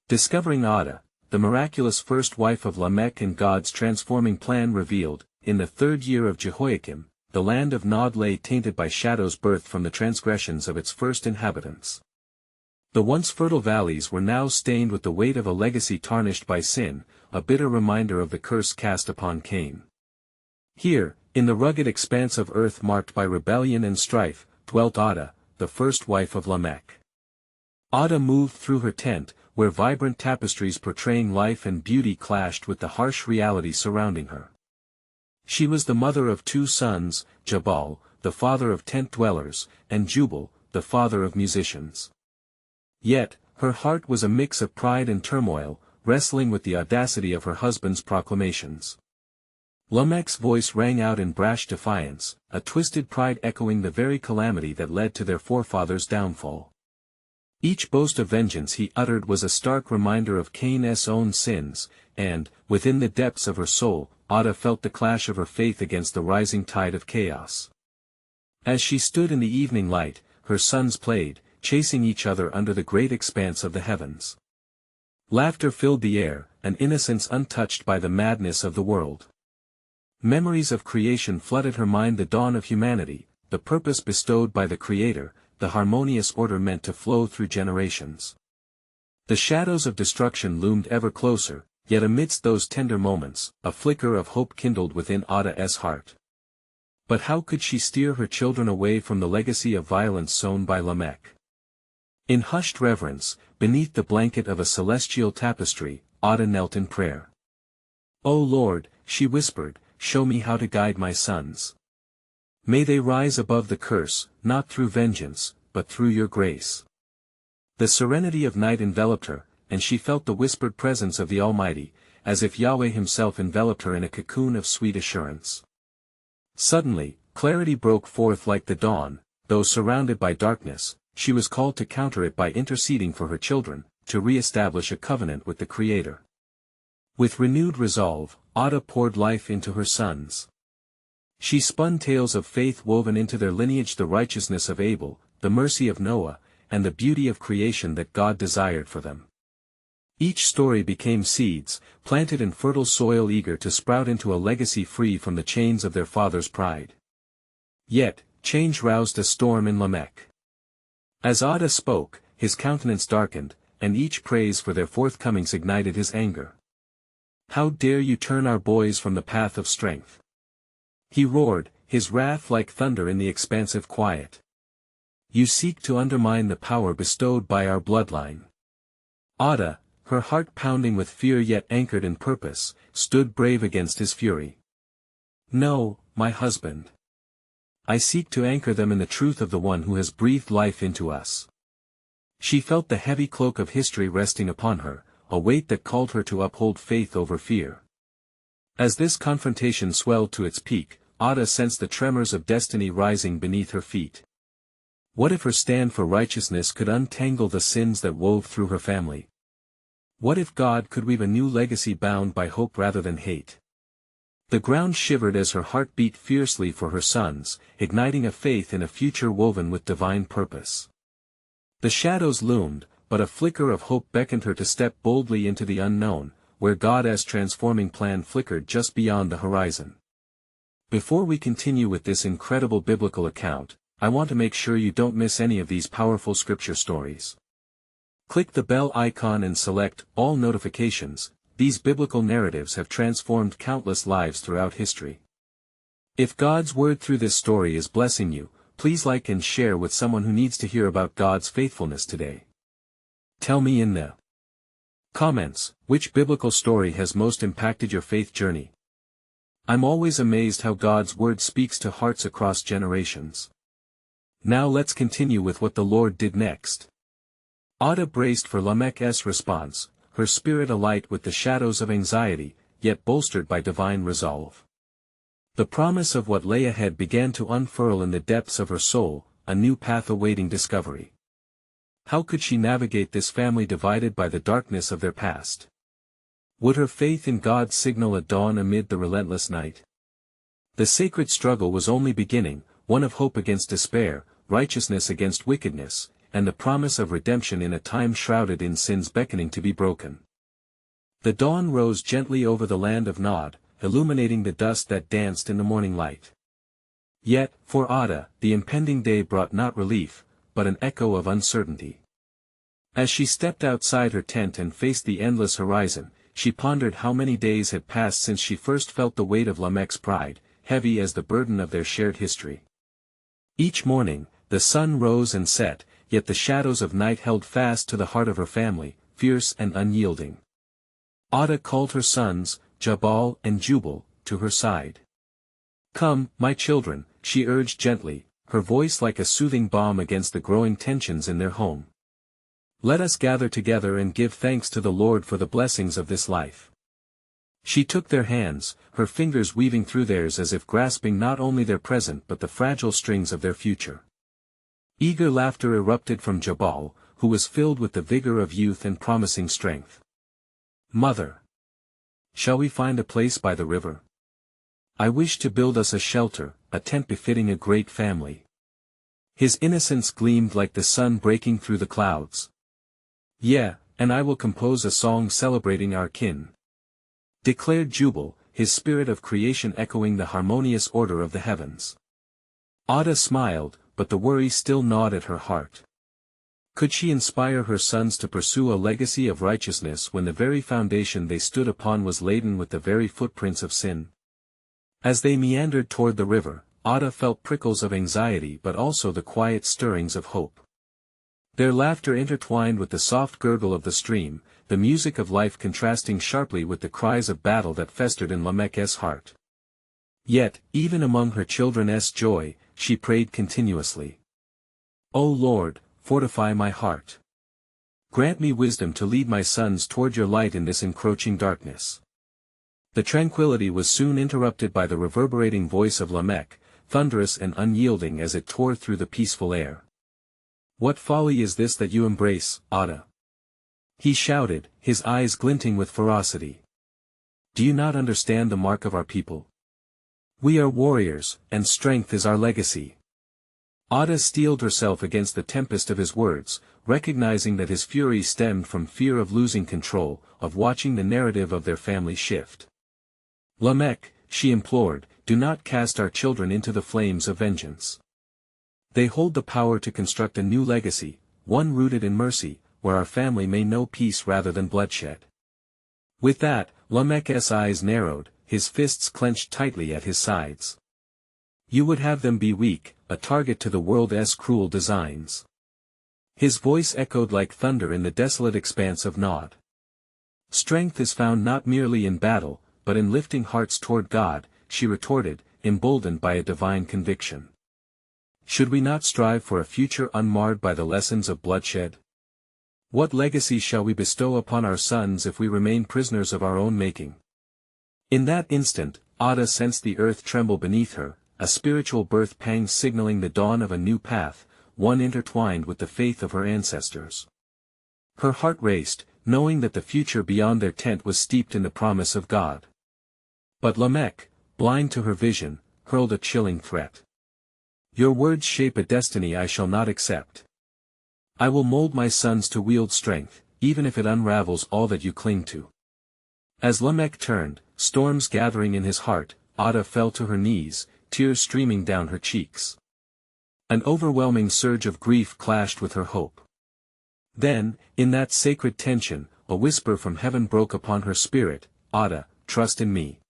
Discovering Adah, the miraculous first wife of Lamech and God's transforming plan revealed. In the 3rd year of Jehoiakim, the land of Nod lay tainted by shadows birthed from the transgressions of its first inhabitants. The once fertile valleys were now stained with the weight of a legacy tarnished by sin, a bitter reminder of the curse cast upon Cain. Here, in the rugged expanse of earth marked by rebellion and strife, dwelt Adah, the first wife of Lamech. Adah moved through her tent, where vibrant tapestries portraying life and beauty clashed with the harsh reality surrounding her. She was the mother of 2 sons, Jabal, the father of tent-dwellers, and Jubal, the father of musicians. Yet, her heart was a mix of pride and turmoil, wrestling with the audacity of her husband's proclamations. Lamech's voice rang out in brash defiance, a twisted pride echoing the very calamity that led to their forefathers' downfall. Each boast of vengeance he uttered was a stark reminder of Cain's own sins, and, within the depths of her soul, Adah felt the clash of her faith against the rising tide of chaos. As she stood in the evening light, her sons played, chasing each other under the great expanse of the heavens. Laughter filled the air, an innocence untouched by the madness of the world. Memories of creation flooded her mind, the dawn of humanity, the purpose bestowed by the Creator, the harmonious order meant to flow through generations. The shadows of destruction loomed ever closer, yet amidst those tender moments, a flicker of hope kindled within Adah's heart. But how could she steer her children away from the legacy of violence sown by Lamech? In hushed reverence, beneath the blanket of a celestial tapestry, Adah knelt in prayer. "O Lord," she whispered, "show me how to guide my sons. May they rise above the curse, not through vengeance, but through your grace." The serenity of night enveloped her, and she felt the whispered presence of the Almighty, as if Yahweh himself enveloped her in a cocoon of sweet assurance. Suddenly, clarity broke forth like the dawn. Though surrounded by darkness, she was called to counter it by interceding for her children, to re-establish a covenant with the Creator. With renewed resolve, Adah poured life into her sons. She spun tales of faith woven into their lineage, the righteousness of Abel, the mercy of Noah, and the beauty of creation that God desired for them. Each story became seeds, planted in fertile soil eager to sprout into a legacy free from the chains of their father's pride. Yet, change roused a storm in Lamech. As Adah spoke, his countenance darkened, and each praise for their forthcomings ignited his anger. "How dare you turn our boys from the path of strength?" he roared, his wrath like thunder in the expansive quiet. "You seek to undermine the power bestowed by our bloodline." Adah, her heart pounding with fear yet anchored in purpose, stood brave against his fury. "No, my husband. I seek to anchor them in the truth of the one who has breathed life into us." She felt the heavy cloak of history resting upon her, a weight that called her to uphold faith over fear. As this confrontation swelled to its peak, Adah sensed the tremors of destiny rising beneath her feet. What if her stand for righteousness could untangle the sins that wove through her family? What if God could weave a new legacy bound by hope rather than hate? The ground shivered as her heart beat fiercely for her sons, igniting a faith in a future woven with divine purpose. The shadows loomed, but a flicker of hope beckoned her to step boldly into the unknown, where God's transforming plan flickered just beyond the horizon. Before we continue with this incredible biblical account, I want to make sure you don't miss any of these powerful scripture stories. Click the bell icon and select All Notifications. These biblical narratives have transformed countless lives throughout history. If God's word through this story is blessing you, please like and share with someone who needs to hear about God's faithfulness today. Tell me in the comments, which biblical story has most impacted your faith journey? I'm always amazed how God's word speaks to hearts across generations. Now let's continue with what the Lord did next. Adah braced for Lamech's response, her spirit alight with the shadows of anxiety, yet bolstered by divine resolve. The promise of what lay ahead began to unfurl in the depths of her soul, a new path awaiting discovery. How could she navigate this family divided by the darkness of their past? Would her faith in God signal a dawn amid the relentless night? The sacred struggle was only beginning, one of hope against despair, righteousness against wickedness, and the promise of redemption in a time shrouded in sins beckoning to be broken. The dawn rose gently over the land of Nod, illuminating the dust that danced in the morning light. Yet, for Adah, the impending day brought not relief, but an echo of uncertainty. As she stepped outside her tent and faced the endless horizon, she pondered how many days had passed since she first felt the weight of Lamech's pride, heavy as the burden of their shared history. Each morning, the sun rose and set, yet the shadows of night held fast to the heart of her family, fierce and unyielding. Adah called her sons, Jabal and Jubal, to her side. "Come, my children," she urged gently, her voice like a soothing balm against the growing tensions in their home. "Let us gather together and give thanks to the Lord for the blessings of this life." She took their hands, her fingers weaving through theirs as if grasping not only their present but the fragile strings of their future. Eager laughter erupted from Jabal, who was filled with the vigor of youth and promising strength. "Mother! Shall we find a place by the river? I wish to build us a shelter, a tent befitting a great family." His innocence gleamed like the sun breaking through the clouds. "Yeah, and I will compose a song celebrating our kin," declared Jubal, his spirit of creation echoing the harmonious order of the heavens. Adah smiled, but the worry still gnawed at her heart. Could she inspire her sons to pursue a legacy of righteousness when the very foundation they stood upon was laden with the very footprints of sin? As they meandered toward the river, Adah felt prickles of anxiety but also the quiet stirrings of hope. Their laughter intertwined with the soft gurgle of the stream, the music of life contrasting sharply with the cries of battle that festered in Lamech's heart. Yet, even among her children's joy, she prayed continuously. "O Lord, fortify my heart. Grant me wisdom to lead my sons toward your light in this encroaching darkness." The tranquility was soon interrupted by the reverberating voice of Lamech, thunderous and unyielding as it tore through the peaceful air. "What folly is this that you embrace, Adah?" he shouted, his eyes glinting with ferocity. "Do you not understand the mark of our people? We are warriors, and strength is our legacy." Adah steeled herself against the tempest of his words, recognizing that his fury stemmed from fear of losing control, of watching the narrative of their family shift. "Lamech," she implored, "do not cast our children into the flames of vengeance. They hold the power to construct a new legacy, one rooted in mercy, where our family may know peace rather than bloodshed." With that, Lamech's eyes narrowed, his fists clenched tightly at his sides. "You would have them be weak, a target to the world's cruel designs." His voice echoed like thunder in the desolate expanse of Nod. "Strength is found not merely in battle, but in lifting hearts toward God," she retorted, emboldened by a divine conviction. "Should we not strive for a future unmarred by the lessons of bloodshed? What legacy shall we bestow upon our sons if we remain prisoners of our own making?" In that instant, Adah sensed the earth tremble beneath her, a spiritual birth pang signaling the dawn of a new path, one intertwined with the faith of her ancestors. Her heart raced, knowing that the future beyond their tent was steeped in the promise of God. But Lamech, blind to her vision, hurled a chilling threat. "Your words shape a destiny I shall not accept. I will mold my sons to wield strength, even if it unravels all that you cling to." As Lamech turned, storms gathering in his heart, Adah fell to her knees, tears streaming down her cheeks. An overwhelming surge of grief clashed with her hope. Then, in that sacred tension, a whisper from heaven broke upon her spirit, "Adah, trust in me.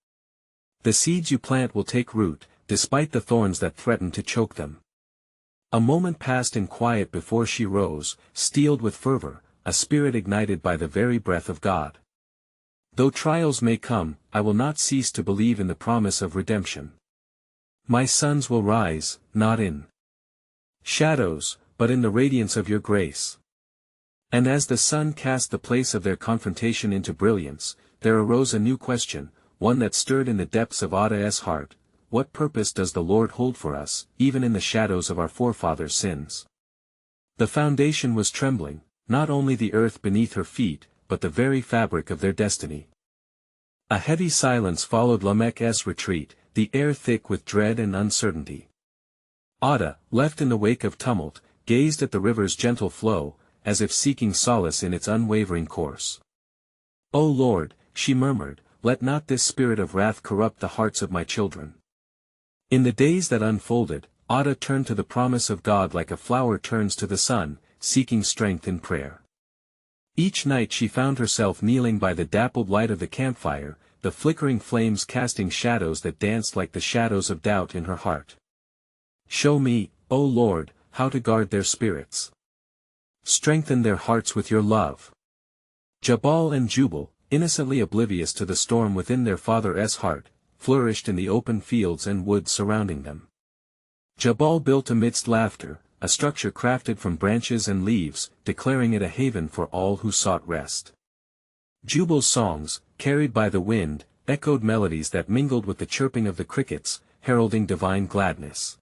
The seeds you plant will take root, despite the thorns that threaten to choke them." A moment passed in quiet before she rose, steeled with fervor, a spirit ignited by the very breath of God. "Though trials may come, I will not cease to believe in the promise of redemption. My sons will rise, not in shadows, but in the radiance of your grace." And as the sun cast the place of their confrontation into brilliance, there arose a new question, one that stirred in the depths of Adah's heart: what purpose does the Lord hold for us, even in the shadows of our forefathers' sins? The foundation was trembling, not only the earth beneath her feet, but the very fabric of their destiny. A heavy silence followed Lamech's retreat, the air thick with dread and uncertainty. Adah, left in the wake of tumult, gazed at the river's gentle flow, as if seeking solace in its unwavering course. "O Lord," she murmured, "let not this spirit of wrath corrupt the hearts of my children." In the days that unfolded, Adah turned to the promise of God like a flower turns to the sun, seeking strength in prayer. Each night she found herself kneeling by the dappled light of the campfire, the flickering flames casting shadows that danced like the shadows of doubt in her heart. "Show me, O Lord, how to guard their spirits. Strengthen their hearts with your love." Jabal and Jubal, innocently oblivious to the storm within their father's heart, flourished in the open fields and woods surrounding them. Jabal built amidst laughter, a structure crafted from branches and leaves, declaring it a haven for all who sought rest. Jubal's songs, carried by the wind, echoed melodies that mingled with the chirping of the crickets, heralding divine gladness.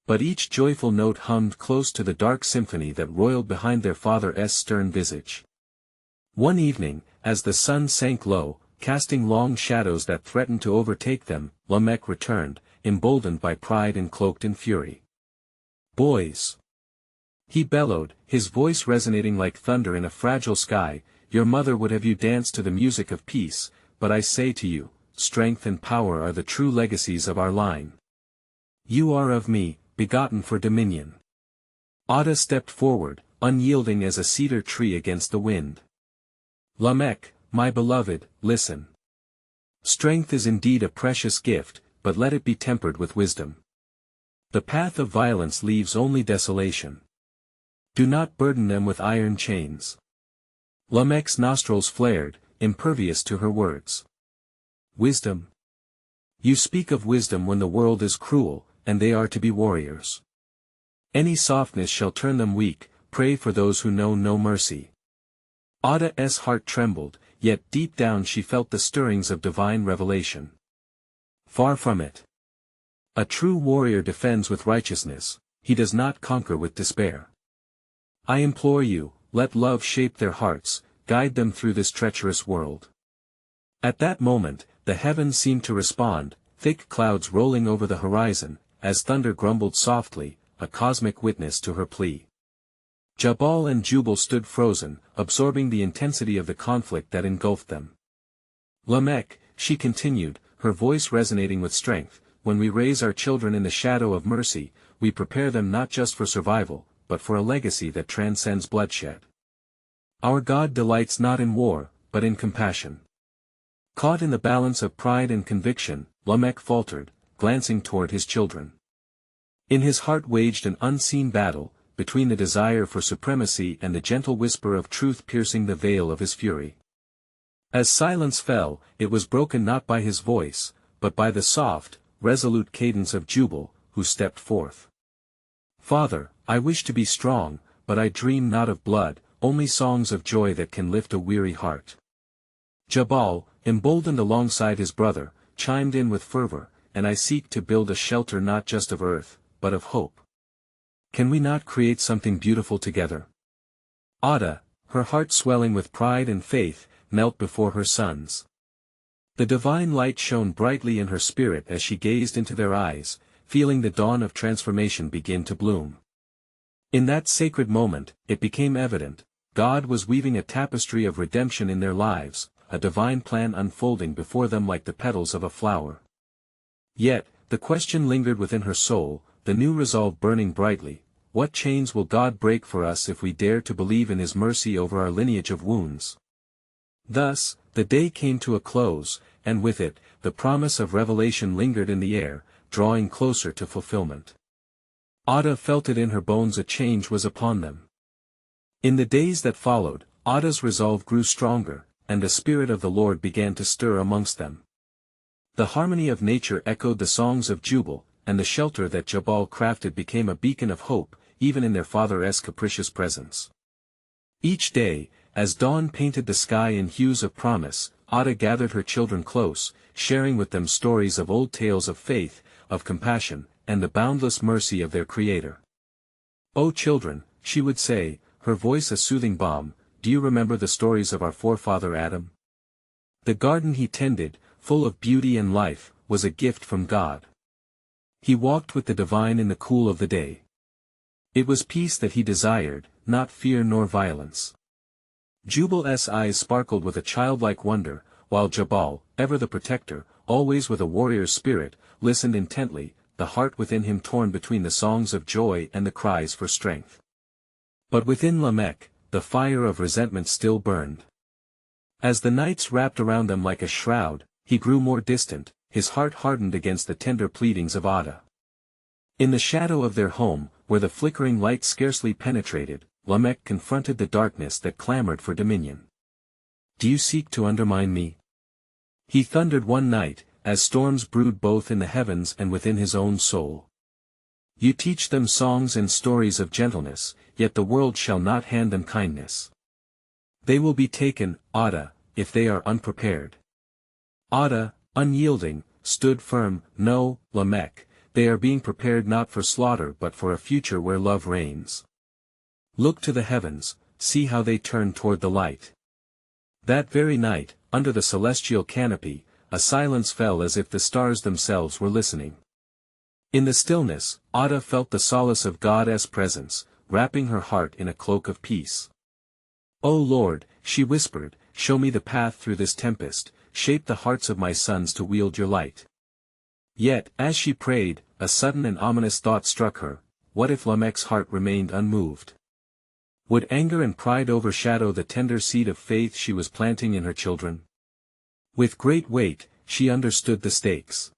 But each joyful note hummed close to the dark symphony that roiled behind their father's stern visage. One evening, as the sun sank low, casting long shadows that threatened to overtake them, Lamech returned, emboldened by pride and cloaked in fury. "Boys!" he bellowed, his voice resonating like thunder in a fragile sky, "your mother would have you dance to the music of peace, but I say to you, strength and power are the true legacies of our line. You are of me, begotten for dominion." Adah stepped forward, unyielding as a cedar tree against the wind. "Lamech, my beloved, listen. Strength is indeed a precious gift, but let it be tempered with wisdom. The path of violence leaves only desolation. Do not burden them with iron chains." Lamech's nostrils flared, impervious to her words. "Wisdom? You speak of wisdom when the world is cruel, and they are to be warriors. Any softness shall turn them weak, pray for those who know no mercy." Adah's heart trembled, yet deep down she felt the stirrings of divine revelation. Far from it. A true warrior defends with righteousness, he does not conquer with despair. I implore you, let love shape their hearts, guide them through this treacherous world. At that moment, the heavens seemed to respond, thick clouds rolling over the horizon, as thunder grumbled softly, a cosmic witness to her plea. Jabal and Jubal stood frozen, absorbing the intensity of the conflict that engulfed them. "Lamech," she continued, her voice resonating with strength, "when we raise our children in the shadow of mercy, we prepare them not just for survival, but for a legacy that transcends bloodshed. Our God delights not in war, but in compassion." Caught in the balance of pride and conviction, Lamech faltered, glancing toward his children. In his heart waged an unseen battle, between the desire for supremacy and the gentle whisper of truth piercing the veil of his fury. As silence fell, it was broken not by his voice, but by the soft, resolute cadence of Jubal, who stepped forth. "Father, I wish to be strong, but I dream not of blood, only songs of joy that can lift a weary heart." Jabal, emboldened alongside his brother, chimed in with fervor, "And I seek to build a shelter not just of earth, but of hope. Can we not create something beautiful together?" Adah, her heart swelling with pride and faith, knelt before her sons. The divine light shone brightly in her spirit as she gazed into their eyes, feeling the dawn of transformation begin to bloom. In that sacred moment, it became evident, God was weaving a tapestry of redemption in their lives, a divine plan unfolding before them like the petals of a flower. Yet, the question lingered within her soul, the new resolve burning brightly: what chains will God break for us if we dare to believe in His mercy over our lineage of wounds? Thus, the day came to a close, and with it, the promise of revelation lingered in the air, drawing closer to fulfillment. Adah felt it in her bones, a change was upon them. In the days that followed, Adah's resolve grew stronger, and the Spirit of the Lord began to stir amongst them. The harmony of nature echoed the songs of Jubal, and the shelter that Jabal crafted became a beacon of hope, even in their father's capricious presence. Each day, as dawn painted the sky in hues of promise, Adah gathered her children close, sharing with them stories of old tales of faith, of compassion, and the boundless mercy of their Creator. "O children," she would say, her voice a soothing balm, "do you remember the stories of our forefather Adam? The garden he tended, full of beauty and life, was a gift from God. He walked with the divine in the cool of the day. It was peace that he desired, not fear nor violence. Jubal's eyes sparkled with a childlike wonder, while Jabal, ever the protector, always with a warrior's spirit, listened intently, the heart within him torn between the songs of joy and the cries for strength. But within Lamech, the fire of resentment still burned. As the nights wrapped around them like a shroud, he grew more distant, his heart hardened against the tender pleadings of Adah. In the shadow of their home, where the flickering light scarcely penetrated, Lamech confronted the darkness that clamored for dominion. "Do you seek to undermine me?" he thundered one night, as storms brewed both in the heavens and within his own soul. "You teach them songs and stories of gentleness, yet the world shall not hand them kindness. They will be taken, Adah, if they are unprepared." Adah, unyielding, stood firm. "No, Lamech, they are being prepared not for slaughter but for a future where love reigns. Look to the heavens, see how they turn toward the light." That very night, under the celestial canopy, a silence fell as if the stars themselves were listening. In the stillness, Adah felt the solace of God's presence, wrapping her heart in a cloak of peace. "O Lord," she whispered, "show me the path through this tempest, shape the hearts of my sons to wield your light." Yet, as she prayed, a sudden and ominous thought struck her: what if Lamech's heart remained unmoved? Would anger and pride overshadow the tender seed of faith she was planting in her children? With great weight, she understood the stakes.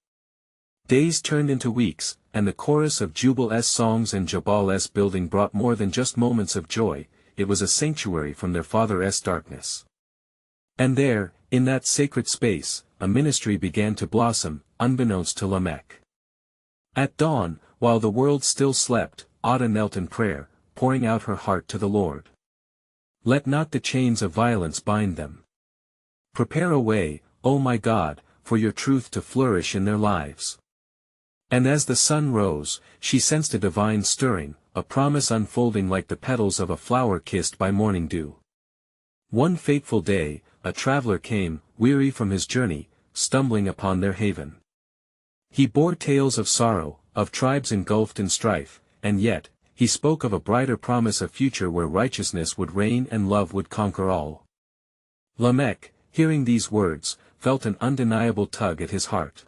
Days turned into weeks, and the chorus of Jubal's songs and Jabal's building brought more than just moments of joy. It was a sanctuary from their father's darkness. And there, in that sacred space, a ministry began to blossom, unbeknownst to Lamech. At dawn, while the world still slept, Adah knelt in prayer, pouring out her heart to the Lord. "Let not the chains of violence bind them. Prepare a way, O my God, for your truth to flourish in their lives." And as the sun rose, she sensed a divine stirring, a promise unfolding like the petals of a flower kissed by morning dew. One fateful day, a traveler came, weary from his journey, stumbling upon their haven. He bore tales of sorrow, of tribes engulfed in strife, and yet, he spoke of a brighter promise, a future where righteousness would reign and love would conquer all. Lamech, hearing these words, felt an undeniable tug at his heart.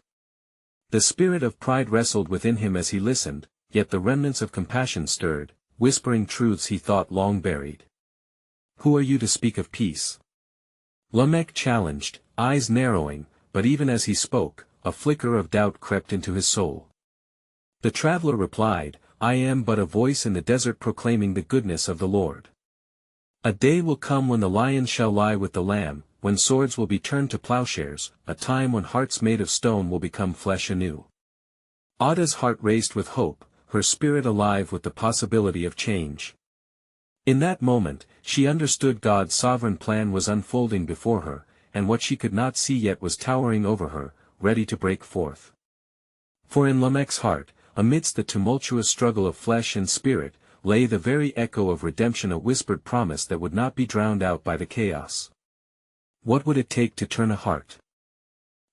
The spirit of pride wrestled within him as he listened, yet the remnants of compassion stirred, whispering truths he thought long buried. "Who are you to speak of peace?" Lamech challenged, eyes narrowing, but even as he spoke, a flicker of doubt crept into his soul. The traveler replied, "I am but a voice in the desert proclaiming the goodness of the Lord. A day will come when the lion shall lie with the lamb, when swords will be turned to plowshares, a time when hearts made of stone will become flesh anew." Adah's heart raced with hope, her spirit alive with the possibility of change. In that moment, she understood God's sovereign plan was unfolding before her, and what she could not see yet was towering over her, ready to break forth. For in Lamech's heart, amidst the tumultuous struggle of flesh and spirit, lay the very echo of redemption, a whispered promise that would not be drowned out by the chaos. What would it take to turn a heart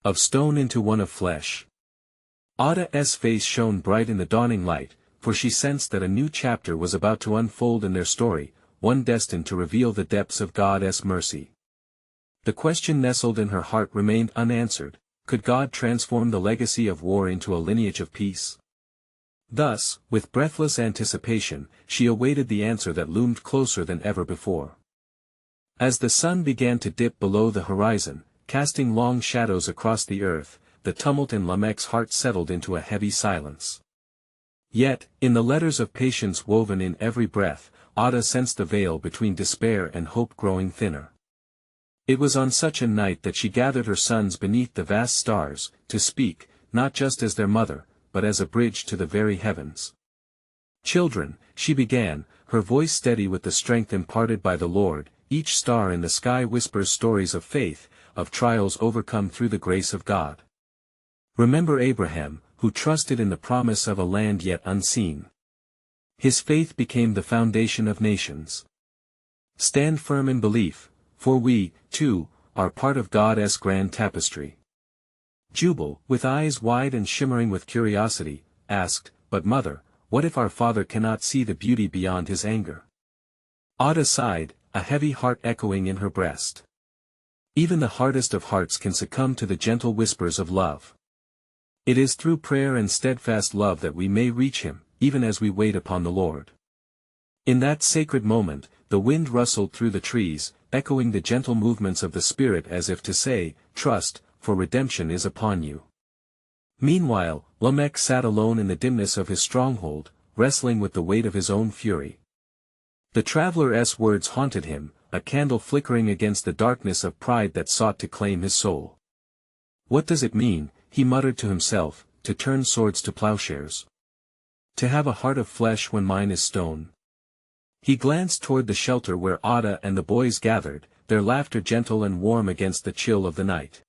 of stone into one of flesh? Adah's face shone bright in the dawning light, for she sensed that a new chapter was about to unfold in their story, one destined to reveal the depths of God's mercy. The question nestled in her heart remained unanswered: could God transform the legacy of war into a lineage of peace? Thus, with breathless anticipation, she awaited the answer that loomed closer than ever before. As the sun began to dip below the horizon, casting long shadows across the earth, the tumult in Lamech's heart settled into a heavy silence. Yet, in the letters of patience woven in every breath, Adah sensed the veil between despair and hope growing thinner. It was on such a night that she gathered her sons beneath the vast stars, to speak, not just as their mother, but as a bridge to the very heavens. "Children," she began, her voice steady with the strength imparted by the Lord, "each star in the sky whispers stories of faith, of trials overcome through the grace of God. Remember Abraham, who trusted in the promise of a land yet unseen. His faith became the foundation of nations. Stand firm in belief, for we, too, are part of God's grand tapestry." Jubal, with eyes wide and shimmering with curiosity, asked, "But mother, what if our father cannot see the beauty beyond his anger? Adah sighed, a heavy heart echoing in her breast. Even the hardest of hearts can succumb to the gentle whispers of love. It is through prayer and steadfast love that we may reach him, even as we wait upon the Lord. In that sacred moment, the wind rustled through the trees, echoing the gentle movements of the Spirit as if to say, "Trust, for redemption is upon you." Meanwhile, Lamech sat alone in the dimness of his stronghold, wrestling with the weight of his own fury. The traveler's words haunted him, a candle flickering against the darkness of pride that sought to claim his soul. "What does it mean," he muttered to himself, "to turn swords to plowshares? To have a heart of flesh when mine is stone?" He glanced toward the shelter where Adah and the boys gathered, their laughter gentle and warm against the chill of the night.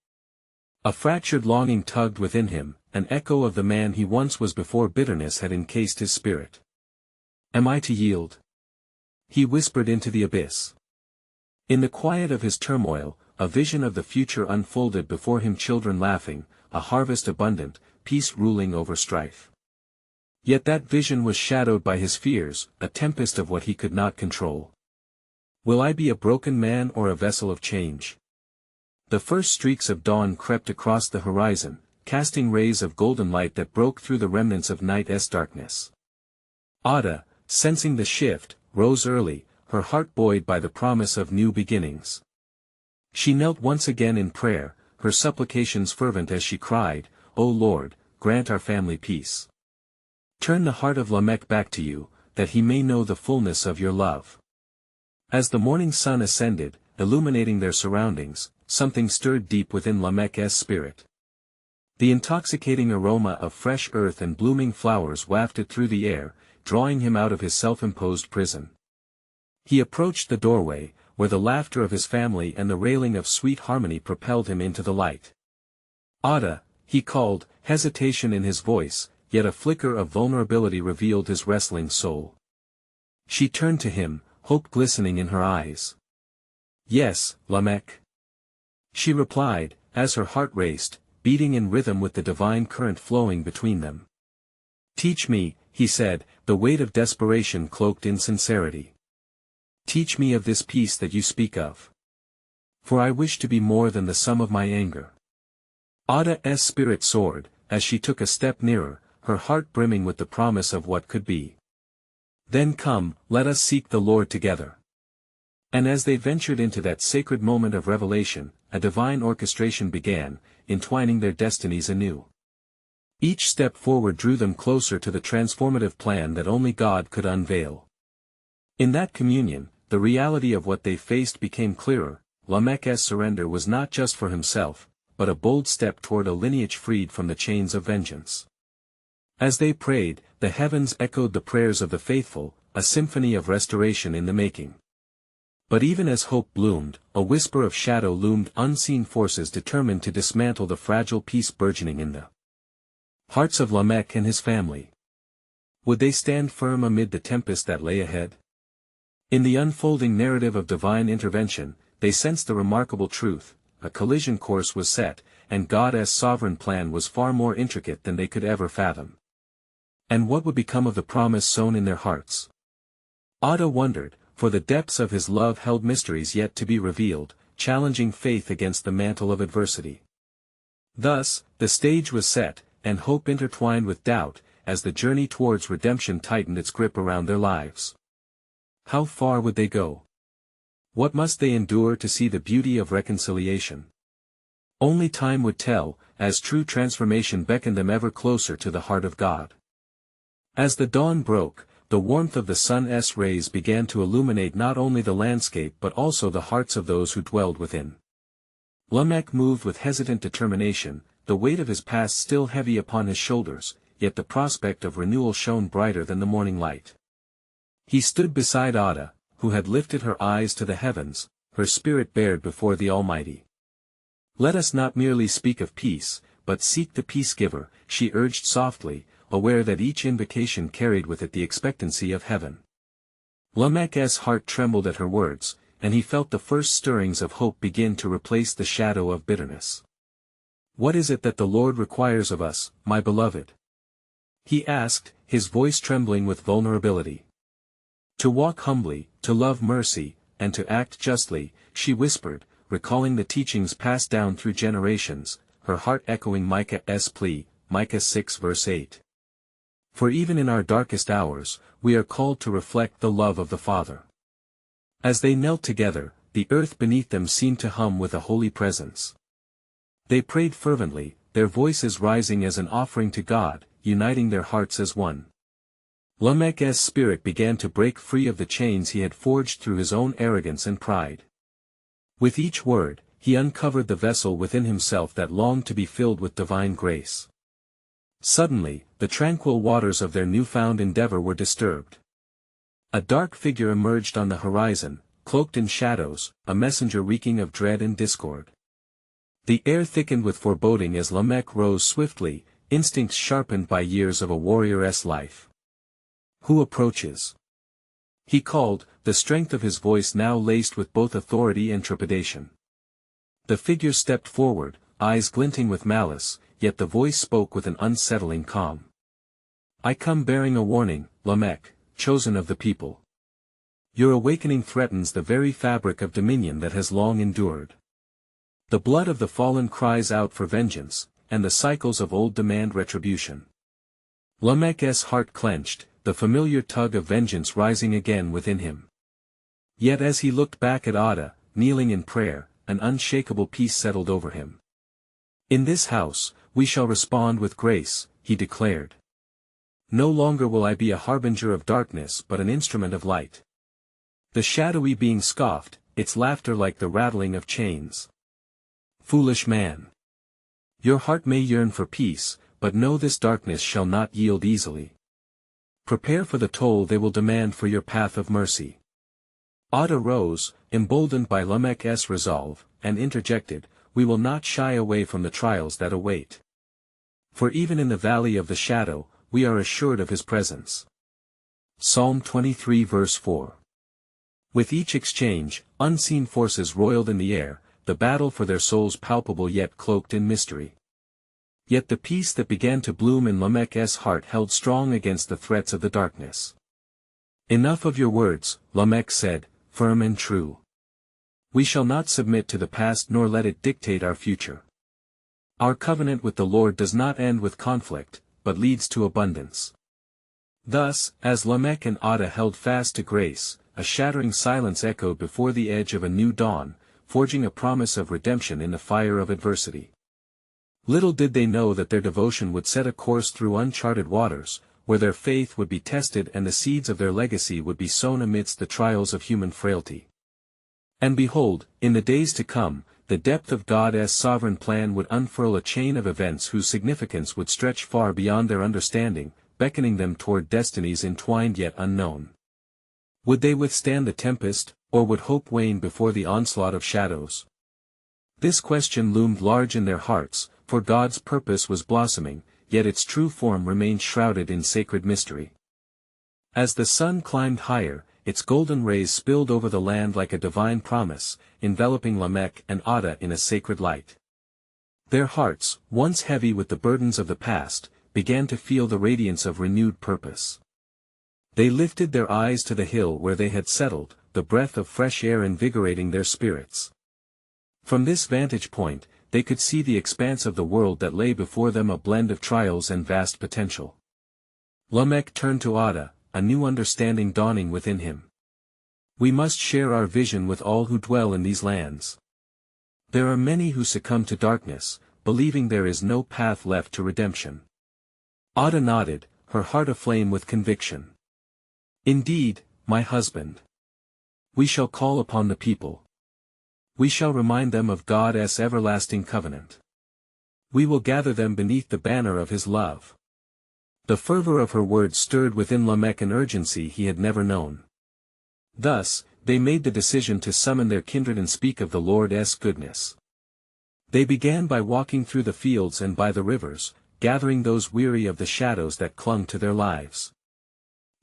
A fractured longing tugged within him, an echo of the man he once was before bitterness had encased his spirit. "Am I to yield?" he whispered into the abyss. In the quiet of his turmoil, a vision of the future unfolded before him, children laughing, a harvest abundant, peace ruling over strife. Yet that vision was shadowed by his fears, a tempest of what he could not control. Will I be a broken man or a vessel of change? The first streaks of dawn crept across the horizon, casting rays of golden light that broke through the remnants of night's darkness. Adah, sensing the shift, rose early, her heart buoyed by the promise of new beginnings. She knelt once again in prayer, her supplications fervent as she cried, "O Lord, grant our family peace. Turn the heart of Lamech back to you, that he may know the fullness of your love." As the morning sun ascended, illuminating their surroundings, something stirred deep within Lamech's spirit. The intoxicating aroma of fresh earth and blooming flowers wafted through the air, drawing him out of his self-imposed prison. He approached the doorway, where the laughter of his family and the railing of sweet harmony propelled him into the light. "Adah," he called, hesitation in his voice, yet a flicker of vulnerability revealed his wrestling soul. She turned to him, hope glistening in her eyes. "Yes, Lamech," she replied, as her heart raced, beating in rhythm with the divine current flowing between them. "Teach me," he said, the weight of desperation cloaked in sincerity. "Teach me of this peace that you speak of. For I wish to be more than the sum of my anger." Adah's spirit soared, as she took a step nearer, her heart brimming with the promise of what could be. "Then come, let us seek the Lord together." And as they ventured into that sacred moment of revelation, a divine orchestration began, entwining their destinies anew. Each step forward drew them closer to the transformative plan that only God could unveil. In that communion, the reality of what they faced became clearer. Lamech's surrender was not just for himself, but a bold step toward a lineage freed from the chains of vengeance. As they prayed, the heavens echoed the prayers of the faithful, a symphony of restoration in the making. But even as hope bloomed, a whisper of shadow loomed, unseen forces determined to dismantle the fragile peace burgeoning in the hearts of Lamech and his family. Would they stand firm amid the tempest that lay ahead? In the unfolding narrative of divine intervention, they sensed the remarkable truth: a collision course was set, and God's sovereign plan was far more intricate than they could ever fathom. And what would become of the promise sown in their hearts? Adah wondered, for the depths of his love held mysteries yet to be revealed, challenging faith against the mantle of adversity. Thus, the stage was set, and hope intertwined with doubt, as the journey towards redemption tightened its grip around their lives. How far would they go? What must they endure to see the beauty of reconciliation? Only time would tell, as true transformation beckoned them ever closer to the heart of God. As the dawn broke, the warmth of the sun's rays began to illuminate not only the landscape but also the hearts of those who dwelled within. Lamech moved with hesitant determination, the weight of his past still heavy upon his shoulders, yet the prospect of renewal shone brighter than the morning light. He stood beside Adah, who had lifted her eyes to the heavens, her spirit bared before the Almighty. "Let us not merely speak of peace, but seek the peace-giver," she urged softly, aware that each invocation carried with it the expectancy of heaven. Lamech's heart trembled at her words, and he felt the first stirrings of hope begin to replace the shadow of bitterness. "What is it that the Lord requires of us, my beloved?" he asked, his voice trembling with vulnerability. To walk humbly, to love mercy, and to act justly, she whispered, recalling the teachings passed down through generations, her heart echoing Micah's plea, Micah 6 verse 8. For even in our darkest hours, we are called to reflect the love of the Father. As they knelt together, the earth beneath them seemed to hum with a holy presence. They prayed fervently, their voices rising as an offering to God, uniting their hearts as one. Lamech's spirit began to break free of the chains he had forged through his own arrogance and pride. With each word, he uncovered the vessel within himself that longed to be filled with divine grace. Suddenly, the tranquil waters of their newfound endeavor were disturbed. A dark figure emerged on the horizon, cloaked in shadows, a messenger reeking of dread and discord. The air thickened with foreboding as Lamech rose swiftly, instincts sharpened by years of a warrior's life. Who approaches? He called, the strength of his voice now laced with both authority and trepidation. The figure stepped forward, eyes glinting with malice, yet the voice spoke with an unsettling calm. I come bearing a warning, Lamech, chosen of the people. Your awakening threatens the very fabric of dominion that has long endured. The blood of the fallen cries out for vengeance, and the cycles of old demand retribution. Lamech's heart clenched, the familiar tug of vengeance rising again within him. Yet as he looked back at Adah, kneeling in prayer, an unshakable peace settled over him. In this house, we shall respond with grace, he declared. No longer will I be a harbinger of darkness but an instrument of light. The shadowy being scoffed, its laughter like the rattling of chains. Foolish man! Your heart may yearn for peace, but know this darkness shall not yield easily. Prepare for the toll they will demand for your path of mercy. Adah rose, emboldened by Lamech's resolve, and interjected, we will not shy away from the trials that await. For even in the valley of the shadow, we are assured of his presence. Psalm 23 verse 4. With each exchange, unseen forces roiled in the air, the battle for their souls palpable yet cloaked in mystery. Yet the peace that began to bloom in Lamech's heart held strong against the threats of the darkness. Enough of your words, Lamech said, firm and true. We shall not submit to the past nor let it dictate our future. Our covenant with the Lord does not end with conflict, but leads to abundance. Thus, as Lamech and Adah held fast to grace, a shattering silence echoed before the edge of a new dawn, forging a promise of redemption in the fire of adversity. Little did they know that their devotion would set a course through uncharted waters, where their faith would be tested and the seeds of their legacy would be sown amidst the trials of human frailty. And behold, in the days to come, the depth of God's sovereign plan would unfurl a chain of events whose significance would stretch far beyond their understanding, beckoning them toward destinies entwined yet unknown. Would they withstand the tempest, or would hope wane before the onslaught of shadows? This question loomed large in their hearts, for God's purpose was blossoming, yet its true form remained shrouded in sacred mystery. As the sun climbed higher, its golden rays spilled over the land like a divine promise, enveloping Lamech and Adah in a sacred light. Their hearts, once heavy with the burdens of the past, began to feel the radiance of renewed purpose. They lifted their eyes to the hill where they had settled, the breath of fresh air invigorating their spirits. From this vantage point, they could see the expanse of the world that lay before them, a blend of trials and vast potential. Lamech turned to Adah, a new understanding dawning within him. We must share our vision with all who dwell in these lands. There are many who succumb to darkness, believing there is no path left to redemption. Adah nodded, her heart aflame with conviction. Indeed, my husband. We shall call upon the people. We shall remind them of God's everlasting covenant. We will gather them beneath the banner of his love. The fervor of her words stirred within Lamech an urgency he had never known. Thus, they made the decision to summon their kindred and speak of the Lord's goodness. They began by walking through the fields and by the rivers, gathering those weary of the shadows that clung to their lives.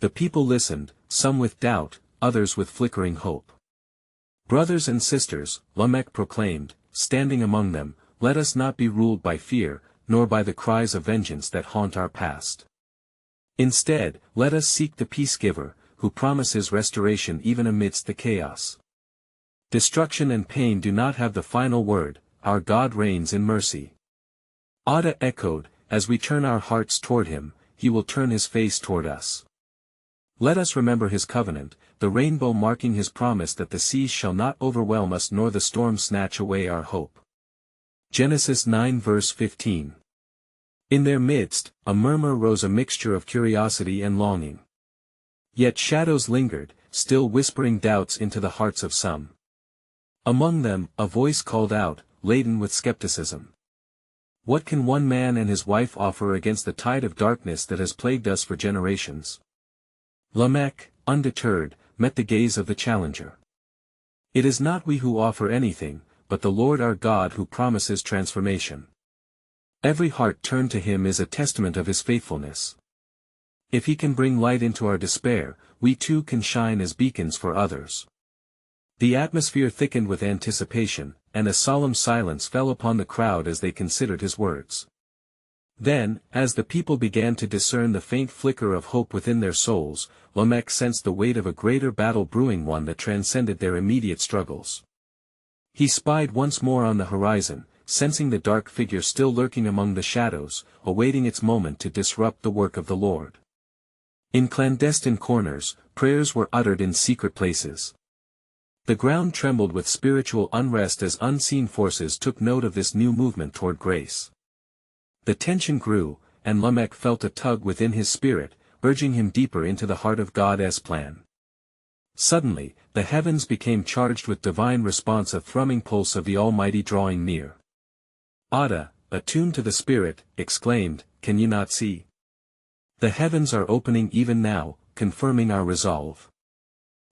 The people listened, some with doubt, others with flickering hope. Brothers and sisters, Lamech proclaimed, standing among them, let us not be ruled by fear, nor by the cries of vengeance that haunt our past. Instead, let us seek the peace-giver, who promises restoration even amidst the chaos. Destruction and pain do not have the final word, our God reigns in mercy. Adah echoed, as we turn our hearts toward him, he will turn his face toward us. Let us remember his covenant, the rainbow marking his promise that the seas shall not overwhelm us nor the storm snatch away our hope. Genesis 9 verse 15. In their midst, a murmur rose, a mixture of curiosity and longing. Yet shadows lingered, still whispering doubts into the hearts of some. Among them, a voice called out, laden with skepticism. What can one man and his wife offer against the tide of darkness that has plagued us for generations? Lamech, undeterred, met the gaze of the challenger. It is not we who offer anything, but the Lord our God who promises transformation. Every heart turned to him is a testament of his faithfulness. If he can bring light into our despair, we too can shine as beacons for others. The atmosphere thickened with anticipation, and a solemn silence fell upon the crowd as they considered his words. Then, as the people began to discern the faint flicker of hope within their souls, Lamech sensed the weight of a greater battle brewing, one that transcended their immediate struggles. He spied once more on the horizon, sensing the dark figure still lurking among the shadows, awaiting its moment to disrupt the work of the Lord. In clandestine corners, prayers were uttered in secret places. The ground trembled with spiritual unrest as unseen forces took note of this new movement toward grace. The tension grew, and Lamech felt a tug within his spirit, urging him deeper into the heart of God's plan. Suddenly, the heavens became charged with divine response, a thrumming pulse of the Almighty drawing near. Adah, attuned to the Spirit, exclaimed, "Can you not see? The heavens are opening even now, confirming our resolve.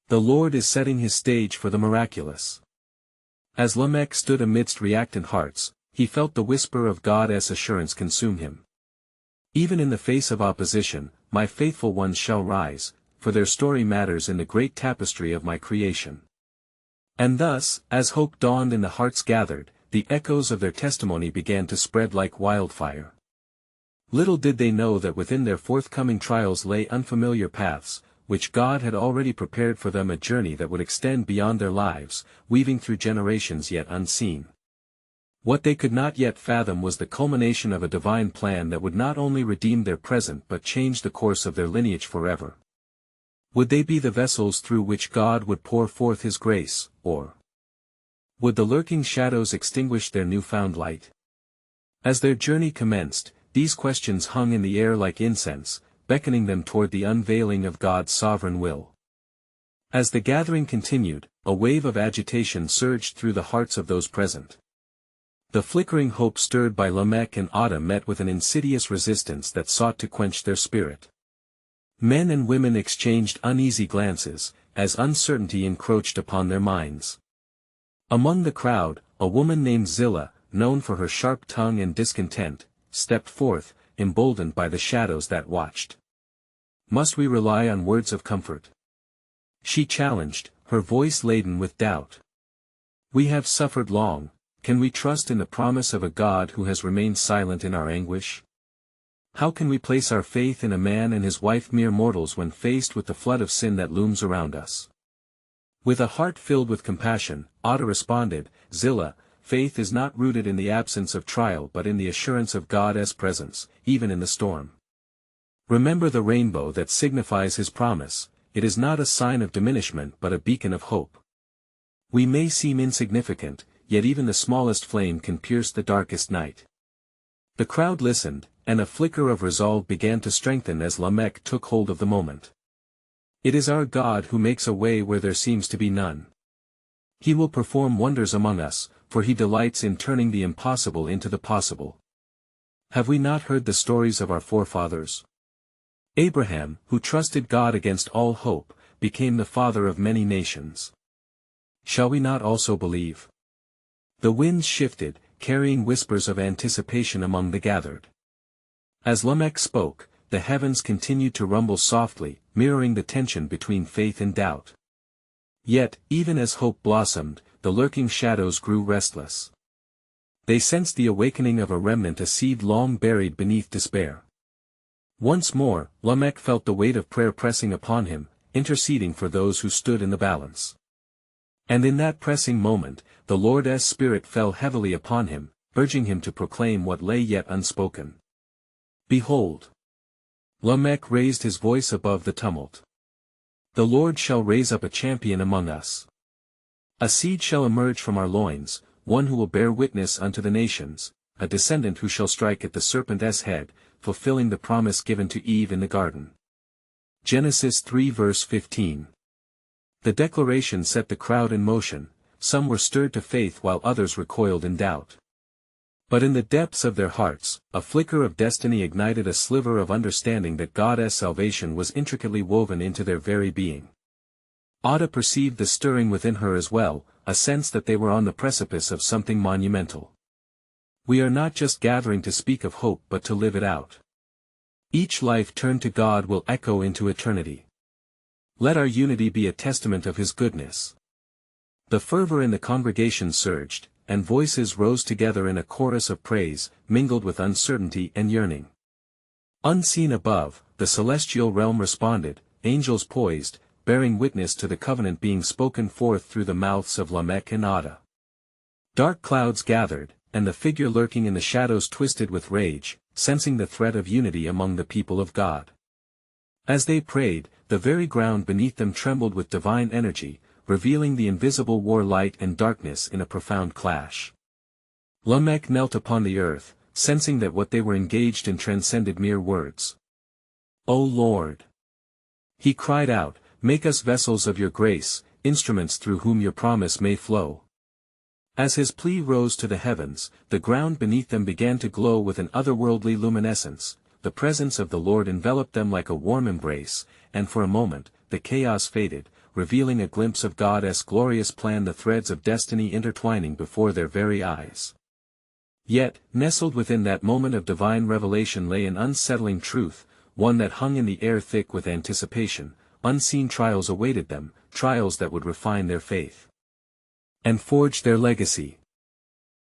The Lord is setting his stage for the miraculous." As Lamech stood amidst reactant hearts, he felt the whisper of God's assurance consume him. Even in the face of opposition, my faithful ones shall rise, for their story matters in the great tapestry of my creation. And thus, as hope dawned and the hearts gathered, the echoes of their testimony began to spread like wildfire. Little did they know that within their forthcoming trials lay unfamiliar paths, which God had already prepared for them, a journey that would extend beyond their lives, weaving through generations yet unseen. What they could not yet fathom was the culmination of a divine plan that would not only redeem their present but change the course of their lineage forever. Would they be the vessels through which God would pour forth his grace, or would the lurking shadows extinguish their newfound light? As their journey commenced, these questions hung in the air like incense, beckoning them toward the unveiling of God's sovereign will. As the gathering continued, a wave of agitation surged through the hearts of those present. The flickering hope stirred by Lamech and Adah met with an insidious resistance that sought to quench their spirit. Men and women exchanged uneasy glances, as uncertainty encroached upon their minds. Among the crowd, a woman named Zillah, known for her sharp tongue and discontent, stepped forth, emboldened by the shadows that watched. "Must we rely on words of comfort?" she challenged, her voice laden with doubt. "We have suffered long. Can we trust in the promise of a God who has remained silent in our anguish? How can we place our faith in a man and his wife, mere mortals, when faced with the flood of sin that looms around us?" With a heart filled with compassion, Adah responded, "Zillah, faith is not rooted in the absence of trial but in the assurance of God's presence, even in the storm. Remember the rainbow that signifies his promise, it is not a sign of diminishment but a beacon of hope. We may seem insignificant, yet even the smallest flame can pierce the darkest night." The crowd listened, and a flicker of resolve began to strengthen as Lamech took hold of the moment. "It is our God who makes a way where there seems to be none. He will perform wonders among us, for he delights in turning the impossible into the possible. Have we not heard the stories of our forefathers? Abraham, who trusted God against all hope, became the father of many nations. Shall we not also believe?" The winds shifted, carrying whispers of anticipation among the gathered. As Lamech spoke, the heavens continued to rumble softly, mirroring the tension between faith and doubt. Yet, even as hope blossomed, the lurking shadows grew restless. They sensed the awakening of a remnant, a seed long buried beneath despair. Once more, Lamech felt the weight of prayer pressing upon him, interceding for those who stood in the balance. And in that pressing moment, the Lord's Spirit fell heavily upon him, urging him to proclaim what lay yet unspoken. Behold! Lamech raised his voice above the tumult. The Lord shall raise up a champion among us. A seed shall emerge from our loins, one who will bear witness unto the nations, a descendant who shall strike at the serpent's head, fulfilling the promise given to Eve in the garden. Genesis 3 verse 15. The declaration set the crowd in motion, some were stirred to faith while others recoiled in doubt. But in the depths of their hearts, a flicker of destiny ignited a sliver of understanding that God's salvation was intricately woven into their very being. Adah perceived the stirring within her as well, a sense that they were on the precipice of something monumental. We are not just gathering to speak of hope but to live it out. Each life turned to God will echo into eternity. Let our unity be a testament of His goodness. The fervor in the congregation surged, and voices rose together in a chorus of praise, mingled with uncertainty and yearning. Unseen above, the celestial realm responded, angels poised, bearing witness to the covenant being spoken forth through the mouths of Lamech and Adah. Dark clouds gathered, and the figure lurking in the shadows twisted with rage, sensing the threat of unity among the people of God. As they prayed, the very ground beneath them trembled with divine energy, revealing the invisible war light and darkness in a profound clash. Lamech knelt upon the earth, sensing that what they were engaged in transcended mere words. O Lord! He cried out, make us vessels of your grace, instruments through whom your promise may flow. As his plea rose to the heavens, the ground beneath them began to glow with an otherworldly luminescence, the presence of the Lord enveloped them like a warm embrace, and for a moment, the chaos faded, revealing a glimpse of God's glorious plan, the threads of destiny intertwining before their very eyes. Yet, nestled within that moment of divine revelation lay an unsettling truth, one that hung in the air thick with anticipation. Unseen trials awaited them, trials that would refine their faith and forge their legacy.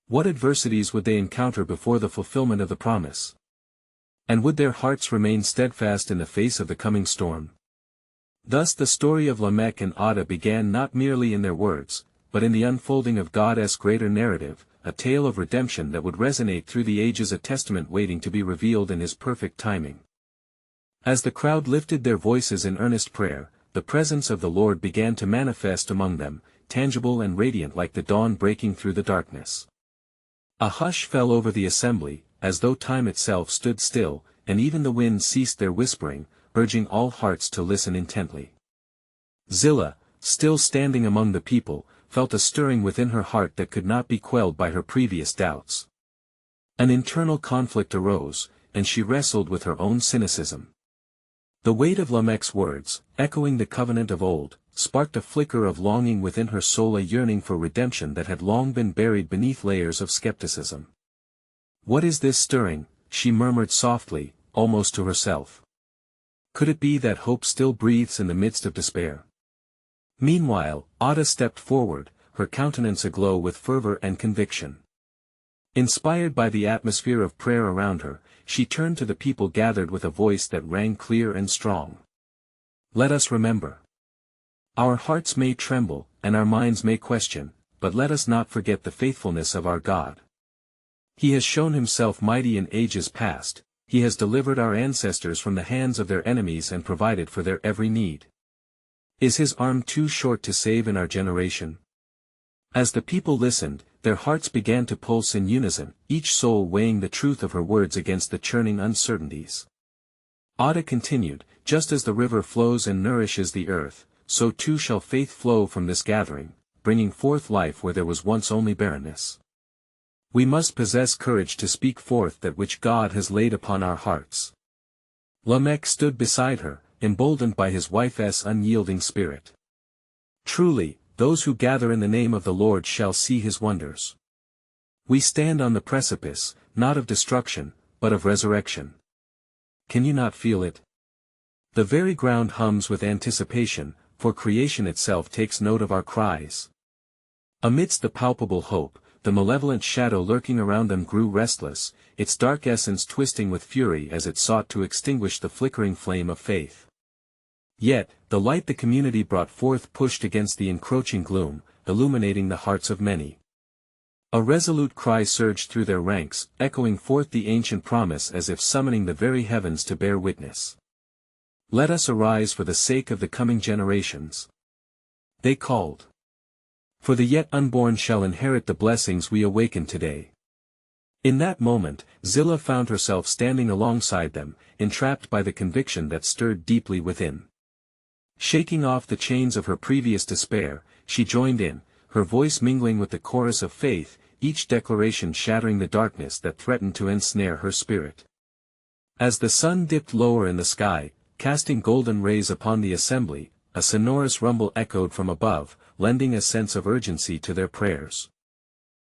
What adversities would they encounter before the fulfillment of the promise? And would their hearts remain steadfast in the face of the coming storm? Thus the story of Lamech and Adah began not merely in their words, but in the unfolding of God's greater narrative, a tale of redemption that would resonate through the ages, a testament waiting to be revealed in His perfect timing. As the crowd lifted their voices in earnest prayer, the presence of the Lord began to manifest among them, tangible and radiant like the dawn breaking through the darkness. A hush fell over the assembly, as though time itself stood still, and even the winds ceased their whispering, urging all hearts to listen intently. Zillah, still standing among the people, felt a stirring within her heart that could not be quelled by her previous doubts. An internal conflict arose, and she wrestled with her own cynicism. The weight of Lamech's words, echoing the covenant of old, sparked a flicker of longing within her soul, a yearning for redemption that had long been buried beneath layers of skepticism. What is this stirring? She murmured softly, almost to herself. Could it be that hope still breathes in the midst of despair? Meanwhile, Adah stepped forward, her countenance aglow with fervor and conviction. Inspired by the atmosphere of prayer around her, she turned to the people gathered with a voice that rang clear and strong. Let us remember. Our hearts may tremble, and our minds may question, but let us not forget the faithfulness of our God. He has shown Himself mighty in ages past, He has delivered our ancestors from the hands of their enemies and provided for their every need. Is His arm too short to save in our generation? As the people listened, their hearts began to pulse in unison, each soul weighing the truth of her words against the churning uncertainties. Adah continued, just as the river flows and nourishes the earth, so too shall faith flow from this gathering, bringing forth life where there was once only barrenness. We must possess courage to speak forth that which God has laid upon our hearts. Lamech stood beside her, emboldened by his wife's unyielding spirit. Truly, those who gather in the name of the Lord shall see His wonders. We stand on the precipice, not of destruction, but of resurrection. Can you not feel it? The very ground hums with anticipation, for creation itself takes note of our cries. Amidst the palpable hope, the malevolent shadow lurking around them grew restless, its dark essence twisting with fury as it sought to extinguish the flickering flame of faith. Yet, the light the community brought forth pushed against the encroaching gloom, illuminating the hearts of many. A resolute cry surged through their ranks, echoing forth the ancient promise as if summoning the very heavens to bear witness. "Let us arise for the sake of the coming generations," they called. "For the yet unborn shall inherit the blessings we awaken today." In that moment, Zillah found herself standing alongside them, entrapped by the conviction that stirred deeply within. Shaking off the chains of her previous despair, she joined in, her voice mingling with the chorus of faith, each declaration shattering the darkness that threatened to ensnare her spirit. As the sun dipped lower in the sky, casting golden rays upon the assembly, a sonorous rumble echoed from above, lending a sense of urgency to their prayers.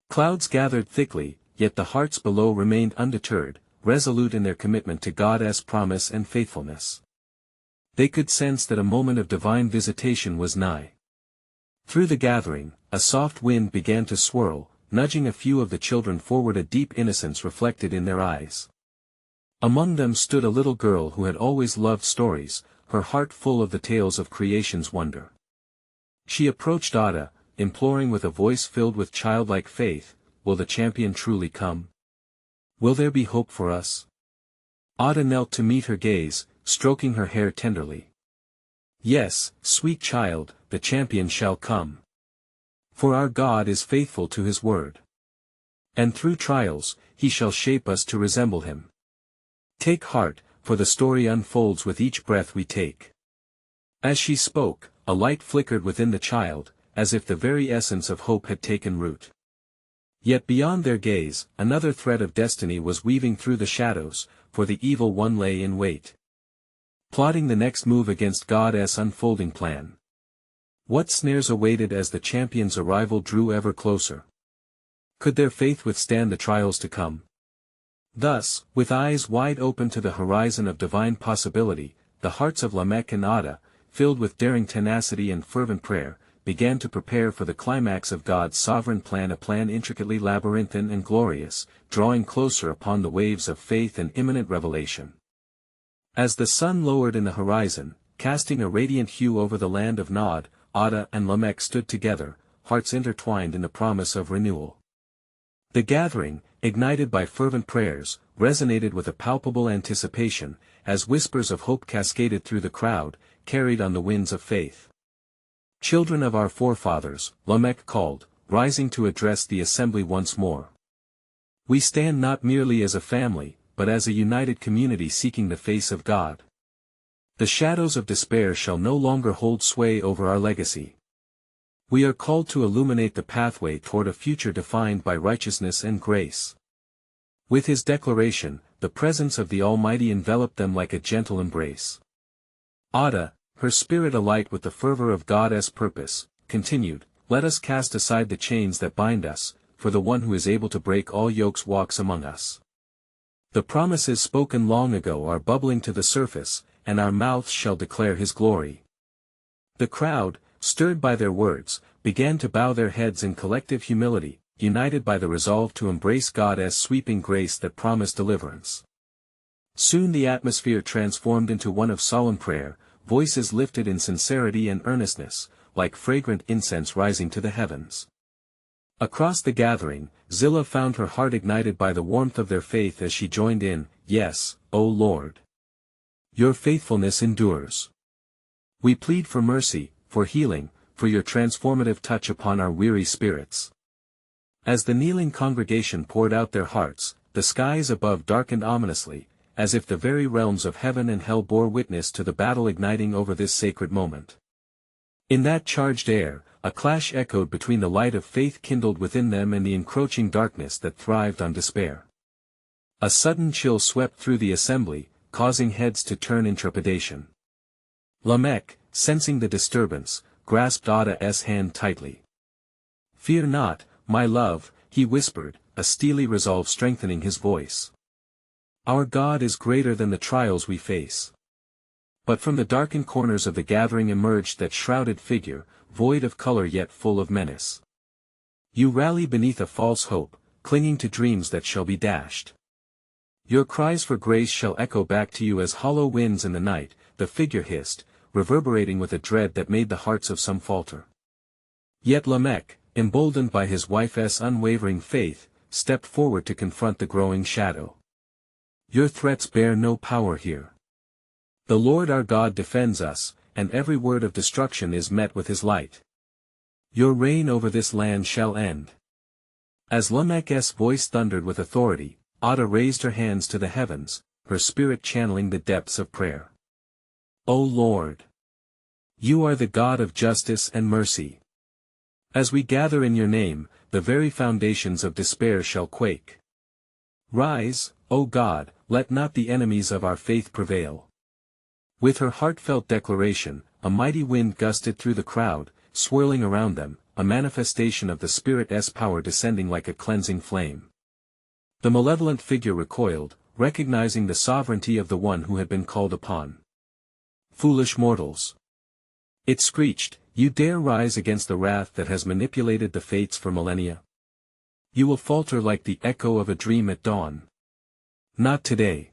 Clouds gathered thickly, yet the hearts below remained undeterred, resolute in their commitment to God's promise and faithfulness. They could sense that a moment of divine visitation was nigh. Through the gathering, a soft wind began to swirl, nudging a few of the children forward, a deep innocence reflected in their eyes. Among them stood a little girl who had always loved stories, her heart full of the tales of creation's wonder. She approached Adah, imploring with a voice filled with childlike faith, "Will the champion truly come? Will there be hope for us?" Adah knelt to meet her gaze, stroking her hair tenderly. "Yes, sweet child, the champion shall come. For our God is faithful to his word. And through trials, he shall shape us to resemble him. Take heart, for the story unfolds with each breath we take." As she spoke, a light flickered within the child, as if the very essence of hope had taken root. Yet beyond their gaze, another thread of destiny was weaving through the shadows, for the evil one lay in wait, plotting the next move against God's unfolding plan. What snares awaited as the champion's arrival drew ever closer? Could their faith withstand the trials to come? Thus, with eyes wide open to the horizon of divine possibility, the hearts of Lamech and Adah, filled with daring tenacity and fervent prayer, began to prepare for the climax of God's sovereign plan, a plan intricately labyrinthine and glorious, drawing closer upon the waves of faith and imminent revelation. As the sun lowered in the horizon, casting a radiant hue over the land of Nod, Adah and Lamech stood together, hearts intertwined in the promise of renewal. The gathering, ignited by fervent prayers, resonated with a palpable anticipation, as whispers of hope cascaded through the crowd, carried on the winds of faith. "Children of our forefathers," Lamech called, rising to address the assembly once more. "We stand not merely as a family, but as a united community seeking the face of God. The shadows of despair shall no longer hold sway over our legacy. We are called to illuminate the pathway toward a future defined by righteousness and grace." With his declaration, the presence of the Almighty enveloped them like a gentle embrace. Adah, her spirit alight with the fervor of God's purpose, continued, "Let us cast aside the chains that bind us, for the one who is able to break all yokes walks among us. The promises spoken long ago are bubbling to the surface, and our mouths shall declare his glory." The crowd, stirred by their words, began to bow their heads in collective humility, united by the resolve to embrace God's sweeping grace that promised deliverance. Soon the atmosphere transformed into one of solemn prayer, voices lifted in sincerity and earnestness, like fragrant incense rising to the heavens. Across the gathering, Zillah found her heart ignited by the warmth of their faith as she joined in, "Yes, O Lord. Your faithfulness endures. We plead for mercy, for healing, for your transformative touch upon our weary spirits." As the kneeling congregation poured out their hearts, the skies above darkened ominously, as if the very realms of heaven and hell bore witness to the battle igniting over this sacred moment. In that charged air, a clash echoed between the light of faith kindled within them and the encroaching darkness that thrived on despair. A sudden chill swept through the assembly, causing heads to turn in trepidation. Lamech, sensing the disturbance, grasped Adah's hand tightly. "Fear not, my love," he whispered, a steely resolve strengthening his voice. "Our God is greater than the trials we face." But from the darkened corners of the gathering emerged that shrouded figure, void of color yet full of menace. You rally beneath a false hope, clinging to dreams that shall be dashed. Your cries for grace shall echo back to you as hollow winds in the night, the figure hissed, reverberating with a dread that made the hearts of some falter. Yet Lamech, emboldened by his wife's unwavering faith, stepped forward to confront the growing shadow. Your threats bear no power here. The Lord our God defends us, and every word of destruction is met with his light. Your reign over this land shall end. As Lamech's voice thundered with authority, Adah raised her hands to the heavens, her spirit channeling the depths of prayer. O Lord! You are the God of justice and mercy. As we gather in your name, the very foundations of despair shall quake. Rise, O God, let not the enemies of our faith prevail. With her heartfelt declaration, a mighty wind gusted through the crowd, swirling around them, a manifestation of the Spirit's power descending like a cleansing flame. The malevolent figure recoiled, recognizing the sovereignty of the one who had been called upon. Foolish mortals! It screeched, you dare rise against the wrath that has manipulated the fates for millennia? You will falter like the echo of a dream at dawn. Not today.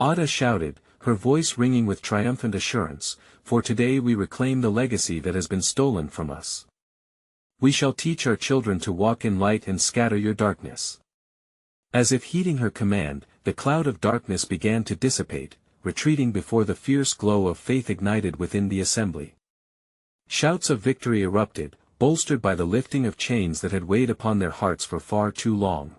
Adah shouted, her voice ringing with triumphant assurance, for today we reclaim the legacy that has been stolen from us. We shall teach our children to walk in light and scatter your darkness. As if heeding her command, the cloud of darkness began to dissipate, retreating before the fierce glow of faith ignited within the assembly. Shouts of victory erupted, bolstered by the lifting of chains that had weighed upon their hearts for far too long.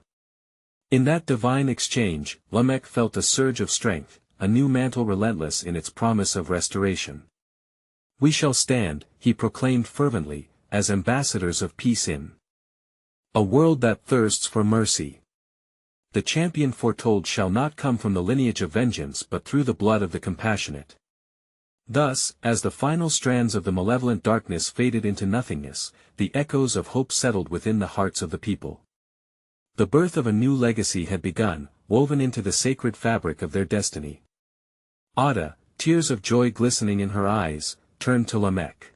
In that divine exchange, Lamech felt a surge of strength, a new mantle relentless in its promise of restoration. We shall stand, he proclaimed fervently, as ambassadors of peace in a world that thirsts for mercy. The champion foretold shall not come from the lineage of vengeance but through the blood of the compassionate. Thus, as the final strands of the malevolent darkness faded into nothingness, the echoes of hope settled within the hearts of the people. The birth of a new legacy had begun, woven into the sacred fabric of their destiny. Adah, tears of joy glistening in her eyes, turned to Lamech.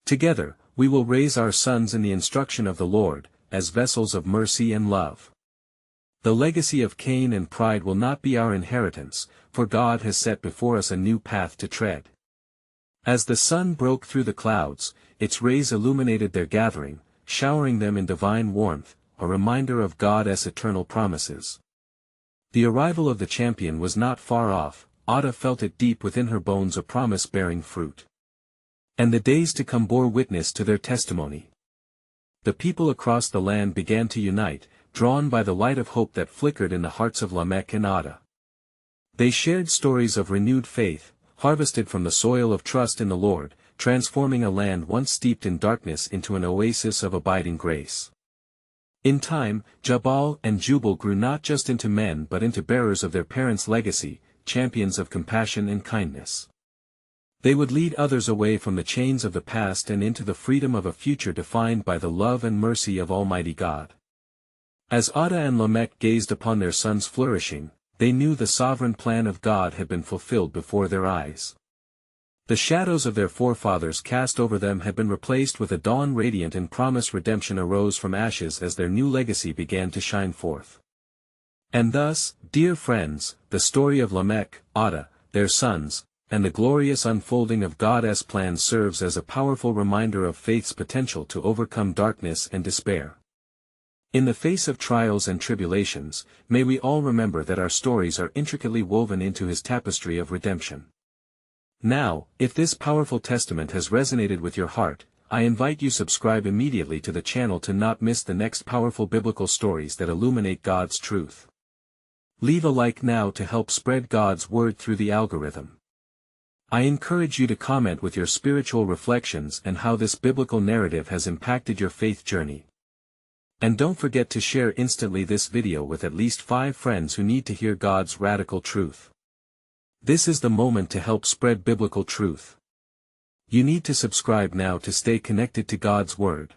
Together, we will raise our sons in the instruction of the Lord, as vessels of mercy and love. The legacy of Cain and pride will not be our inheritance, for God has set before us a new path to tread. As the sun broke through the clouds, its rays illuminated their gathering, showering them in divine warmth, a reminder of God's eternal promises. The arrival of the champion was not far off, Adah felt it deep within her bones, a promise bearing fruit. And the days to come bore witness to their testimony. The people across the land began to unite, drawn by the light of hope that flickered in the hearts of Lamech and Adah. They shared stories of renewed faith, harvested from the soil of trust in the Lord, transforming a land once steeped in darkness into an oasis of abiding grace. In time, Jabal and Jubal grew not just into men but into bearers of their parents' legacy, champions of compassion and kindness. They would lead others away from the chains of the past and into the freedom of a future defined by the love and mercy of Almighty God. As Adah and Lamech gazed upon their sons flourishing, they knew the sovereign plan of God had been fulfilled before their eyes. The shadows of their forefathers cast over them had been replaced with a dawn radiant, and promised redemption arose from ashes as their new legacy began to shine forth. And thus, dear friends, the story of Lamech, Adah, their sons, and the glorious unfolding of God's plan serves as a powerful reminder of faith's potential to overcome darkness and despair. In the face of trials and tribulations, may we all remember that our stories are intricately woven into His tapestry of redemption. Now, if this powerful testament has resonated with your heart, I invite you to subscribe immediately to the channel to not miss the next powerful biblical stories that illuminate God's truth. Leave a like now to help spread God's word through the algorithm. I encourage you to comment with your spiritual reflections and how this biblical narrative has impacted your faith journey. And don't forget to share instantly this video with at least 5 friends who need to hear God's radical truth. This is the moment to help spread biblical truth. You need to subscribe now to stay connected to God's Word.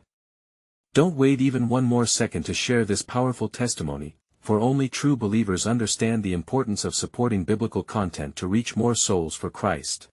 Don't wait even one more second to share this powerful testimony, for only true believers understand the importance of supporting biblical content to reach more souls for Christ.